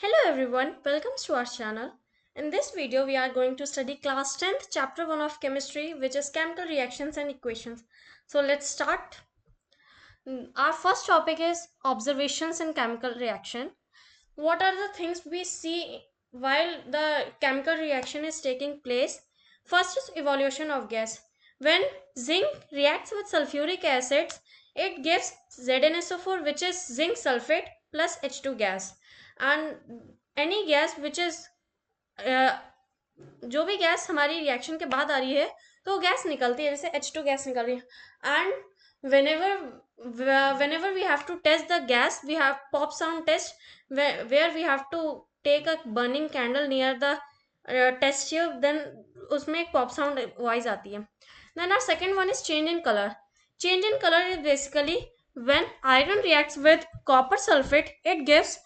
Hello everyone, welcome to our channel. In this video, we are going to study class 10th chapter 1 of chemistry, which is chemical reactions and equations. So let's start. Our first topic is observations in chemical reaction. What are the things we see while the chemical reaction is taking place? First is evolution of gas. When zinc reacts with sulfuric acids, it gives ZnSO4, which is zinc sulfate plus H2 gas. And any gas which is जो भी gas हमारी reaction के बाद आ रही है तो वो gas निकलती है, जैसे H2 गैस निकल रही है. And whenever we have to test the gas, we have pop sound test where we have to take a burning candle near the test tube. Then उसमें एक pop sound voice आती है. Then our second one is change in color. Change in color is basically when iron reacts with copper sulfate, it gives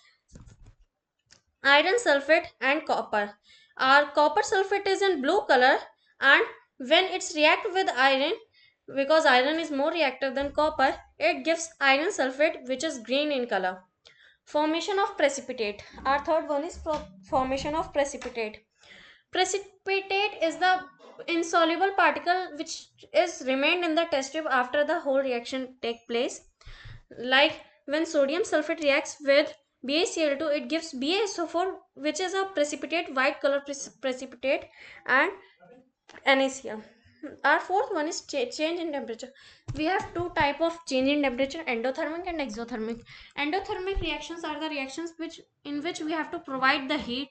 iron sulfate and copper. Our copper sulfate is in blue color, and when it's react with iron, because iron is more reactive than copper, it gives iron sulfate, which is green in color. Formation of precipitate. Our third one is formation of precipitate. Precipitate is the insoluble particle which is remained in the test tube after the whole reaction take place. Like when sodium sulfate reacts with BaCl2, it gives BaSO4, which is a precipitate, white color precipitate, and NaCl. Our fourth one is change in temperature. We have two type of change in temperature: endothermic and exothermic. Endothermic reactions are the reactions in which we have to provide the heat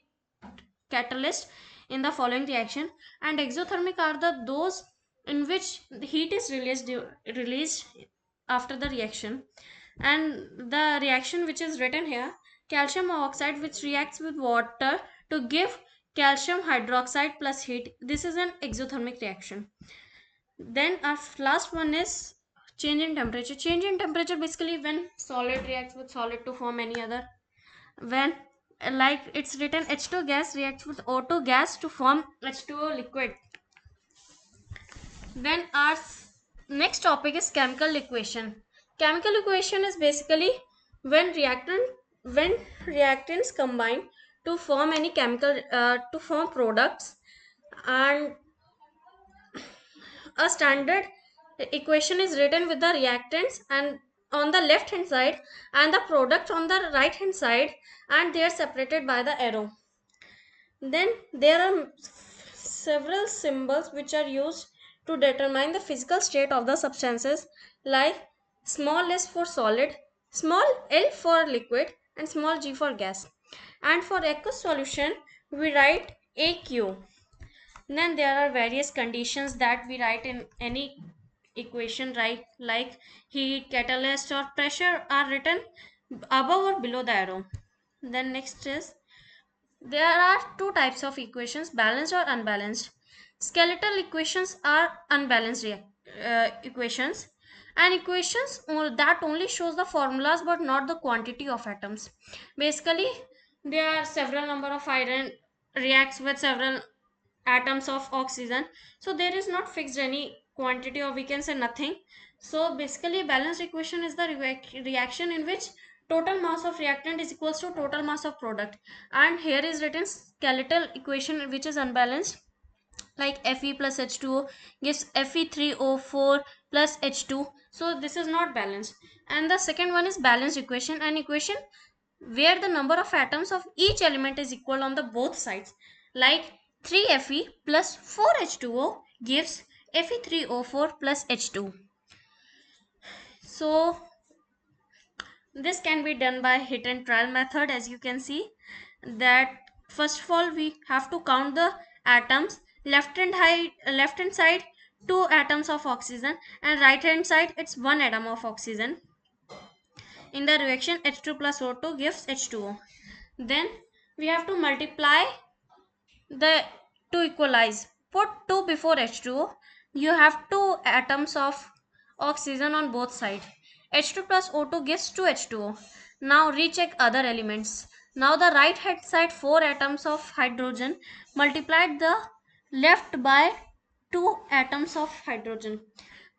catalyst in the following reaction, and exothermic are those in which the heat is released after the reaction. And the reaction which is written here, calcium oxide which reacts with water to give calcium hydroxide plus heat, this is an exothermic reaction. Then our last one is change in temperature. Change in temperature basically when solid reacts with solid to form any other. When, like it's written, H2 gas reacts with O2 gas to form H2O liquid. Then our next topic is chemical equation. Chemical equation is basically when reactants combine to form any chemical to form products. And a standard equation is written with the reactants and on the left hand side and the product on the right hand side, and they are separated by the arrow. Then there are several symbols which are used to determine the physical state of the substances, like small s for solid, small l for liquid, and small g for gas. And for aqueous solution, we write AQ. Then there are various conditions that we write in any equation, right? Like heat, catalyst, or pressure are written above or below the arrow. Then next is there are two types of equations, balanced or unbalanced. Skeletal equations are unbalanced equations, and equations that only shows the formulas but not the quantity of atoms. Basically, there are several number of iron reacts with several atoms of oxygen, so there is not fixed any quantity, or we can say nothing. So basically balanced equation is the reaction in which total mass of reactant is equals to total mass of product. And here is written skeletal equation which is unbalanced, like Fe plus H2O gives Fe3O4 plus H2, so this is not balanced. And the second one is balanced equation, an equation where the number of atoms of each element is equal on the both sides, like 3Fe plus 4H2O gives Fe3O4 plus H2. So this can be done by hit and trial method. As you can see that first of all we have to count the atoms. Left hand side 2 atoms of oxygen, and right hand side it's 1 atom of oxygen. In the reaction H2 plus O2 gives H2O. Then we have to multiply the to equalize. Put 2 before H2O. You have 2 atoms of oxygen on both sides. H2 plus O2 gives 2H2O. Now recheck other elements. Now the right hand side 4 atoms of hydrogen multiplied the left by 2 atoms of hydrogen.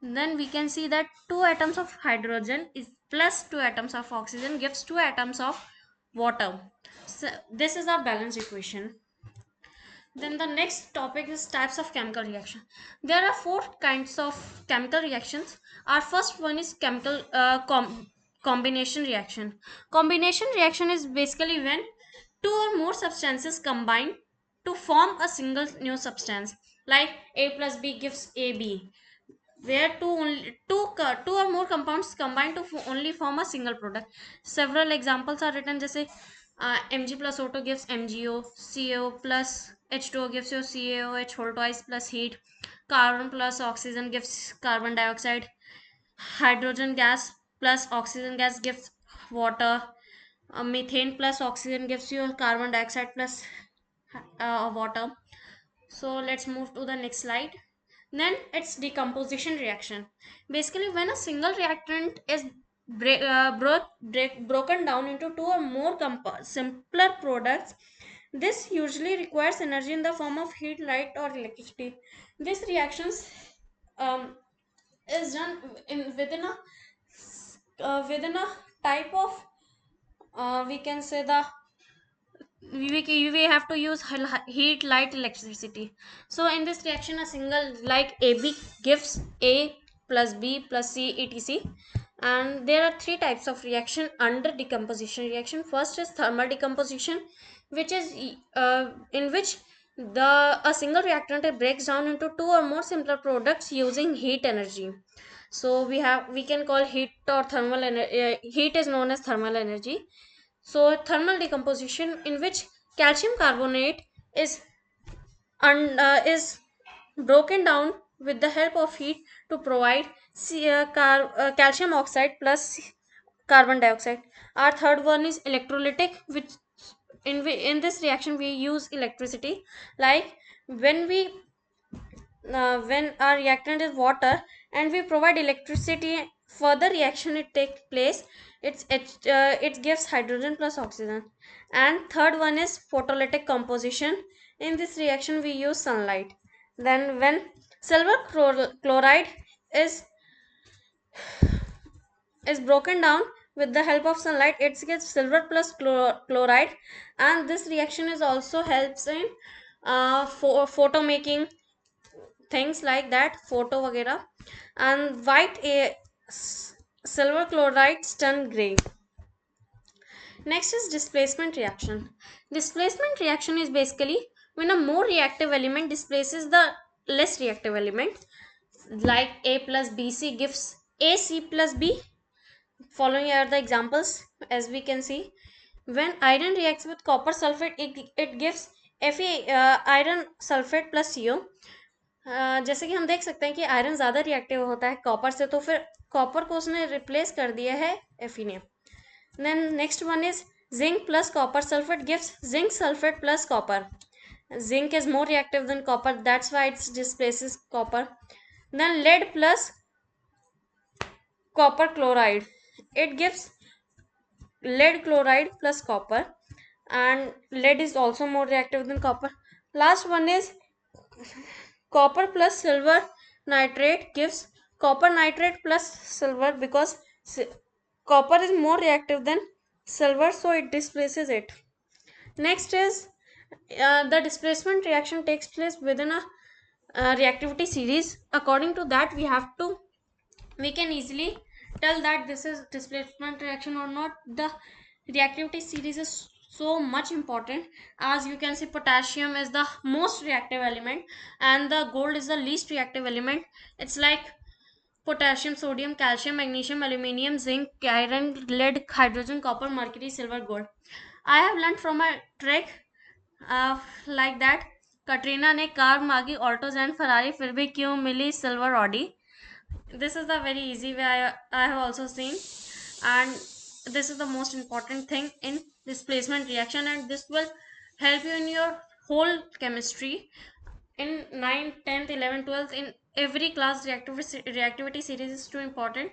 Then we can see that 2 atoms of hydrogen is plus 2 atoms of oxygen gives 2 atoms of water. So this is our balance equation. Then the next topic is types of chemical reaction. There are four kinds of chemical reactions. Our first one is chemical combination reaction. Combination reaction is basically when two or more substances combine to form a single new substance. Like A plus B gives AB, where two or more compounds combine to only form a single product. Several examples are written, जैसे Mg plus O2 gives MgO, CO plus H2O gives you CaOH whole twice plus heat, carbon plus oxygen gives carbon dioxide, hydrogen gas plus oxygen gas gives water, methane plus oxygen gives you carbon dioxide plus water. So let's move to the next slide. Then it's decomposition reaction. Basically, when a single reactant is broken down into two or more simpler products, this usually requires energy in the form of heat, light, or electricity. This reactions um, is done within a type of, we can say, the we have to use heat, light, electricity. So in this reaction, a single like AB gives A plus B plus C etc. And there are three types of reaction under decomposition reaction. First is thermal decomposition, which is in which the a single reactant breaks down into two or more simpler products using heat energy. So we can call heat or thermal energy. Heat is known as thermal energy. So thermal decomposition, in which calcium carbonate is broken down with the help of heat to provide calcium oxide plus carbon dioxide. Our third one is electrolytic, which in this reaction we use electricity. Like when we when our reactant is water and we provide electricity for the reaction it takes place, it gives hydrogen plus oxygen. And third one is photolytic composition. In this reaction we use sunlight. Then when silver chloride is is broken down with the help of sunlight, it gets silver plus chloride. And this reaction is also helps in photo making, things like that, photo वगैरह. And silver chlorides turn gray. Next is displacement reaction. Displacement reaction is basically when a more reactive element displaces the less reactive element. Like A plus BC gives AC plus B. Following are the examples. As we can see, when iron reacts with copper sulfate, it gives Fe, iron sulfate plus CO. जैसे कि हम देख सकते हैं कि iron ज़्यादा reactive होता है कॉपर से, तो फिर कॉपर को उसने रिप्लेस कर दिया है Fe ने. Then next one is zinc plus copper sulfate gives zinc sulfate plus copper. Zinc is more reactive than copper, that's why it displaces copper. Then lead plus copper chloride, it gives lead chloride plus copper, and lead is also more reactive than copper. Last one is copper plus silver nitrate gives copper nitrate plus silver, because copper is more reactive than silver, so it displaces it. Next is the displacement reaction takes place within a reactivity series. According to that, we can easily tell that this is displacement reaction or not. The reactivity series is so much important. As you can see, potassium is the most reactive element and the gold is the least reactive element. It's like potassium, sodium, calcium, magnesium, aluminium, zinc, iron, lead, hydrogen, copper, mercury, silver, gold. I have learned from a trick like that. Katrina ने car मांगी ऑल्टोज and Ferrari, फिर भी क्यों मिली silver Audi. This is the very easy way I have also seen, and this is the most important thing in displacement reaction, and this will help you in your whole chemistry in 9th 10th 11th 12th. In every class, reactivity series is too important,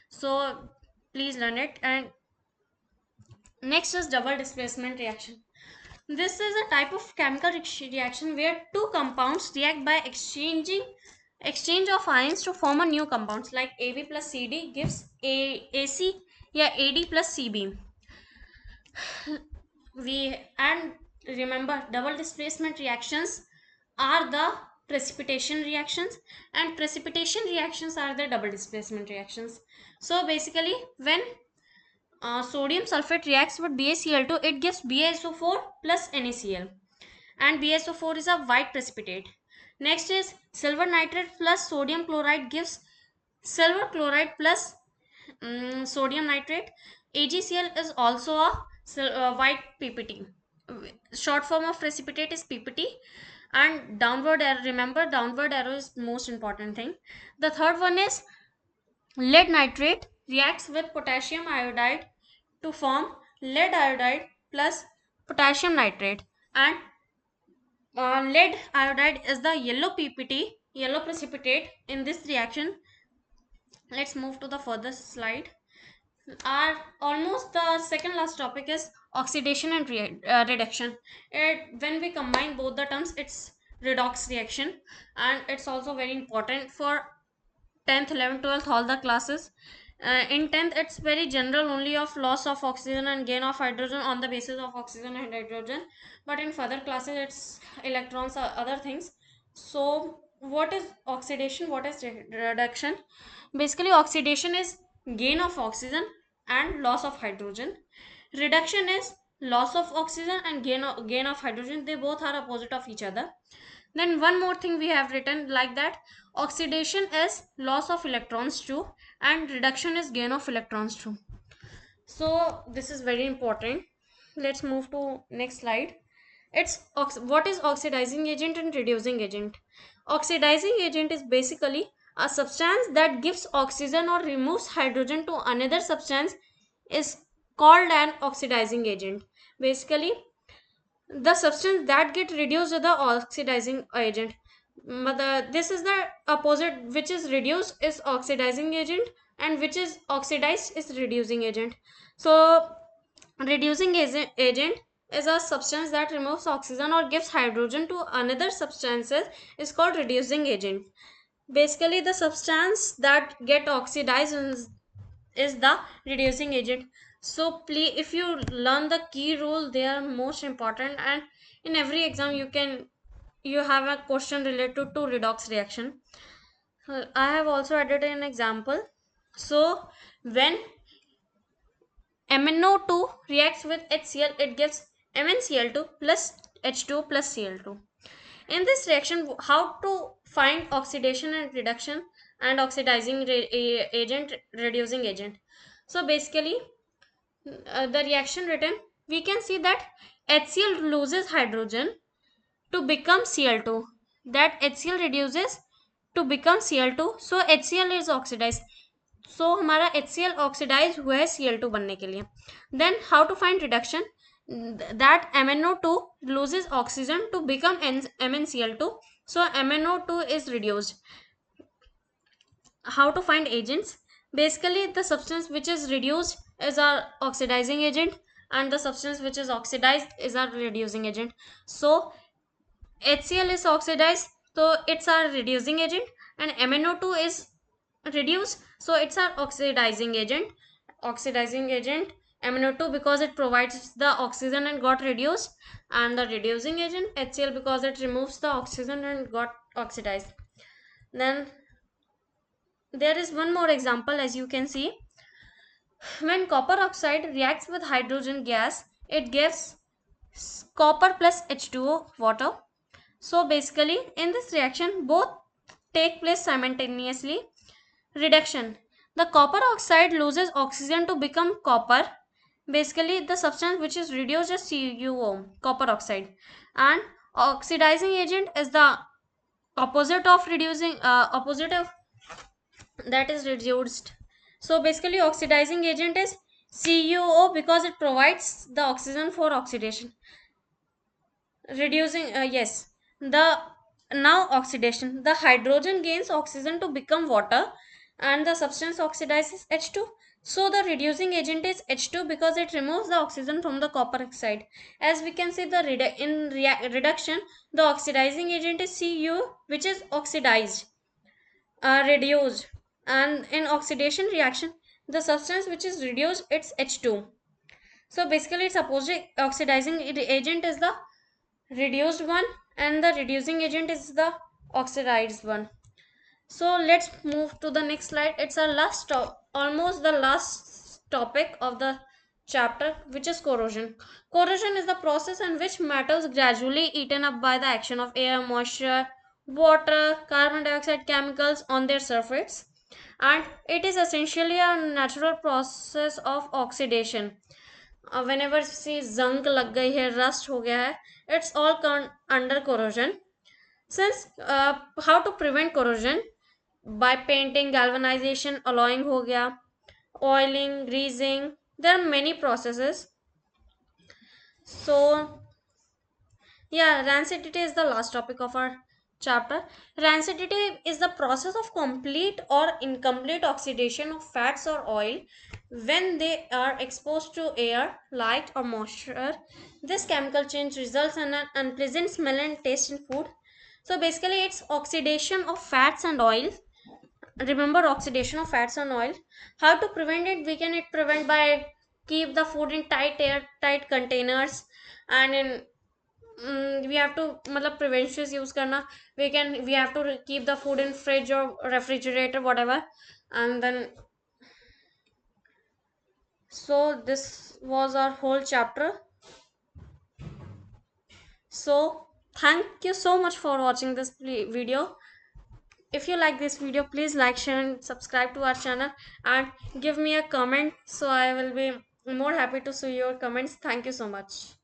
so please learn it. And next is double displacement reaction. This is a type of chemical reaction where two compounds react by exchange of ions to form a new compounds. Like AB plus CD gives AC या AD plus CB. And remember, double displacement reactions are the precipitation reactions, and precipitation reactions are the double displacement reactions. So basically, when sodium sulfate reacts with BaCl2, it gives BaSO4 plus NaCl, and BaSO4 is a white precipitate. Next is silver nitrate plus sodium chloride gives silver chloride plus sodium nitrate. AgCl is also a white PPT. Short form of precipitate is PPT. And downward arrow, remember, downward arrow is most important thing. The third one is lead nitrate reacts with potassium iodide to form lead iodide plus potassium nitrate. And lead iodide is the yellow PPT, yellow precipitate in this reaction. Let's move to the further slide. Our almost the second last topic is oxidation and reduction. When we combine both the terms, it's redox reaction, and it's also very important for 10th, 11th, 12th, all the classes. In 10th, it's very general only of loss of oxygen and gain of hydrogen on the basis of oxygen and hydrogen, but in further classes it's electrons or other things. So what is oxidation, what is reduction? Basically, oxidation is gain of oxygen and loss of hydrogen. Reduction is loss of oxygen and gain of hydrogen. They both are opposite of each other. Then one more thing we have written like that: oxidation is loss of electrons too, and reduction is gain of electrons too. So this is very important. Let's move to next slide. It's what is oxidizing agent and reducing agent? Oxidizing agent is basically a substance that gives oxygen or removes hydrogen to another substance is called an oxidizing agent. Basically, the substance that get reduced is the oxidizing agent. This is the opposite, which is reduced is oxidizing agent, and which is oxidized is reducing agent. So reducing agent is a substance that removes oxygen or gives hydrogen to another substances is called reducing agent. Basically, the substance that get oxidized is the reducing agent. So please, if you learn the key rule, they are most important, and in every exam you have a question related to redox reaction. I have also added an example. So when MnO2 reacts with HCl, it gives MnCl2 plus H2 plus Cl2. In this reaction, how to find oxidation and reduction and oxidizing agent, reducing agent? So basically, the reaction written, we can see that HCl loses hydrogen to become Cl2. That HCl reduces to become Cl2. So HCl is oxidized. So हमारा HCl oxidise हुआ है Cl2 बनने के लिए. Then how to find reduction? That MnO2 loses oxygen to become MnCl2. So MnO2 is reduced. How to find agents? Basically, the substance which is reduced is our oxidizing agent, and the substance which is oxidized is our reducing agent. So HCl is oxidized, so it's our reducing agent, and MnO2 is reduced, so it's our oxidizing agent. Oxidizing agent MnO2 because it provides the oxygen and got reduced, and the reducing agent HCl because it removes the oxygen and got oxidized. Then there is one more example, as you can see. When copper oxide reacts with hydrogen gas, it gives copper plus H2O water. So basically, in this reaction, both take place simultaneously. Reduction. The copper oxide loses oxygen to become copper. Basically, the substance which is reduced is CuO, copper oxide. And oxidizing agent is the opposite of reducing, opposite of that is reduced. So basically, oxidizing agent is CuO because it provides the oxygen for oxidation. Reducing, yes, the now oxidation, the hydrogen gains oxygen to become water, and the substance oxidizes H2. So the reducing agent is H2 because it removes the oxygen from the copper oxide. As we can see, the reduction, the oxidizing agent is Cu, which is oxidized, reduced, and in oxidation reaction, the substance which is reduced, it's H2. So basically its opposite oxidizing agent is the reduced one, and the reducing agent is the oxidized one. So let's move to the next slide. It's our almost the last topic of the chapter, which is corrosion. Corrosion is the process in which metals gradually eaten up by the action of air, moisture, water, carbon dioxide, chemicals on their surface, and it is essentially a natural process of oxidation. Whenever सी जंग लग गई है, rust हो गया है, it's all under corrosion. Since how to prevent corrosion? By painting, galvanization, alloying हो गया, oiling, greasing, there are many processes. So yeah, rancidity is the last topic of our chapter. Rancidity is the process of complete or incomplete oxidation of fats or oil when they are exposed to air, light, or moisture. This chemical change results in an unpleasant smell and taste in food. So basically, it's oxidation of fats and oil. Remember, oxidation of fats and oil. How to prevent it? We can prevent by keep the food in tight airtight containers, and in we have to मतलब preventions use करना. We have to keep the food in fridge or refrigerator, whatever. And then so this was our whole chapter. So thank you so much for watching this video. If you like this video, please like, share, and subscribe to our channel, and give me a comment, so I will be more happy to see your comments. Thank you so much.